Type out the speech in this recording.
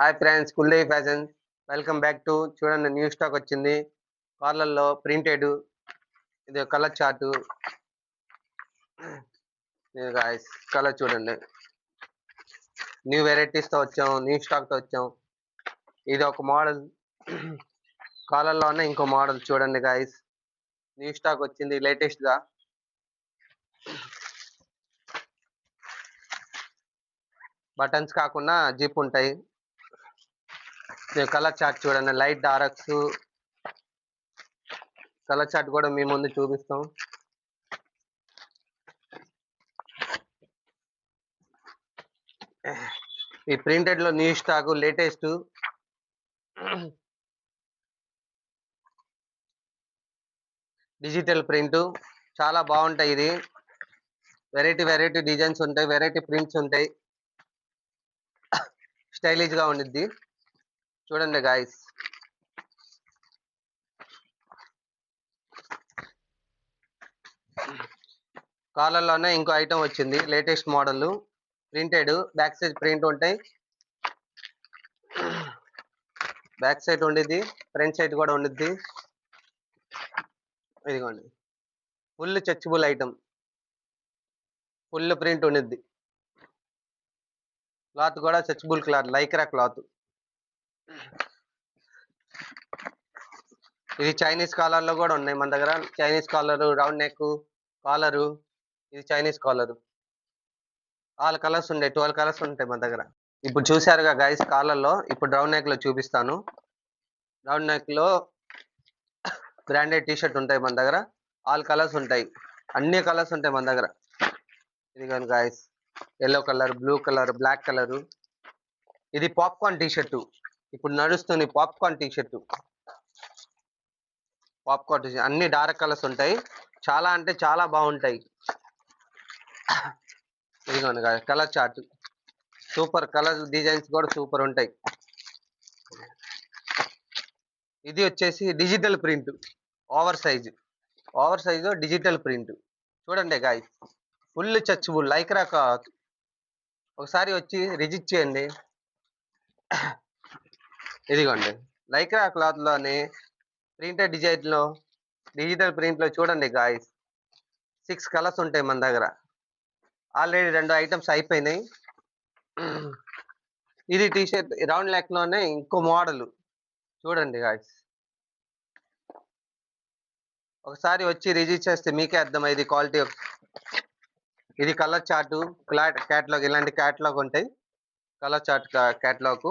Hi friends, కుల్దే fashion. Welcome back to చూడండి, new stock వచ్చింది. కార్లర్లో ప్రింటెడ్, ఇది కలర్ చార్ట్. గాయస్, కలర్ చూడండి, న్యూ వెరైటీస్ తో వచ్చాం, న్యూ స్టాక్ తో వచ్చాం. ఇది ఒక మోడల్. కాలర్లోనే ఇంకో మోడల్ చూడండి గాయస్, న్యూ స్టాక్ వచ్చింది లేటెస్ట్ గా. బటన్స్ కాకుండా జిప్ ఉంటాయి. కలర్ చార్ట్ చూడండి, లైట్ డార్క్స్. కలర్ చార్ట్ కూడా మీ ముందు చూపిస్తాం. ఈ ప్రింటెడ్ లో new stock latest. Digital print చాలా బాగుంటాయి. ఇది వెరైటీ వెరైటీ డిజైన్స్ ఉంటాయి, వెరైటీ ప్రింట్స్ ఉంటాయి, స్టైలిష్ గా ఉండిద్ది. చూడండి గాయస్, కాలర్లోనే ఇంకో ఐటమ్ వచ్చింది, latest model printed. Back side print ఉంటాయి, బ్యాక్ సైడ్ ఉండిద్ది, ఫ్రంట్ సైడ్ కూడా ఉండిద్ది. ఇదిగోండి, full stretchable item, full print ఉండిద్ది. క్లాత్ కూడా స్ట్రెచబుల్ క్లాత్, లైక్రా క్లాత్. ఇది చైనీస్ కాలర్ లో కూడా ఉన్నాయి మన దగ్గర. Chinese collar, round neck collar. ఇది చైనీస్ కాలర్. ఆల్ కలర్స్ ఉంటాయి, 12 కలర్స్ ఉంటాయి మన దగ్గర. ఇప్పుడు చూసారుగా గైస్ కాలర్ లో, ఇప్పుడు రౌండ్ నెక్ లో చూపిస్తాను. రౌండ్ నెక్ లో బ్రాండెడ్ టీ షర్ట్ ఉంటాయి మన దగ్గర. ఆల్ కలర్స్ ఉంటాయి, అన్ని కలర్స్ ఉంటాయి మన దగ్గర. ఇది కానీ guys, yellow colour, blue colour, black colour. ఇది పాప్కార్న్ టీ షర్ట్, ఇప్పుడు నడుస్తుంది popcorn T shirt. Popcorn T shirt అన్ని డార్క్ కలర్స్ ఉంటాయి, చాలా అంటే చాలా బాగుంటాయి. ఇదిగోండి colour chart, super colour designs కూడా సూపర్ ఉంటాయి. ఇది వచ్చేసి digital print, over size digital print. చూడండి guys, full stretchable lycra cloth. ఒకసారి వచ్చి విజిట్ చేయండి. ఇదిగోండి, లైక్రా క్లాత్ లోనే ప్రింటెడ్ డిజైన్ లో, డిజిటల్ ప్రింట్ లో చూడండి గాయస్, 6 కలర్స్ ఉంటాయి మన దగ్గర. ఆల్రెడీ 2 ఐటమ్స్ అయిపోయినాయి. ఇది టీ షర్ట్ రౌండ్ నెక్ లోనే ఇంకో మోడల్ చూడండి గాయస్. ఒకసారి వచ్చి రిజిట్ చేస్తే మీకే అర్థమైంది క్వాలిటీ. ఇది కలర్ చార్ట్, క్యాట్లాగ్, ఇలాంటి క్యాట్లాగ్ ఉంటాయి. Colour chart catalogue.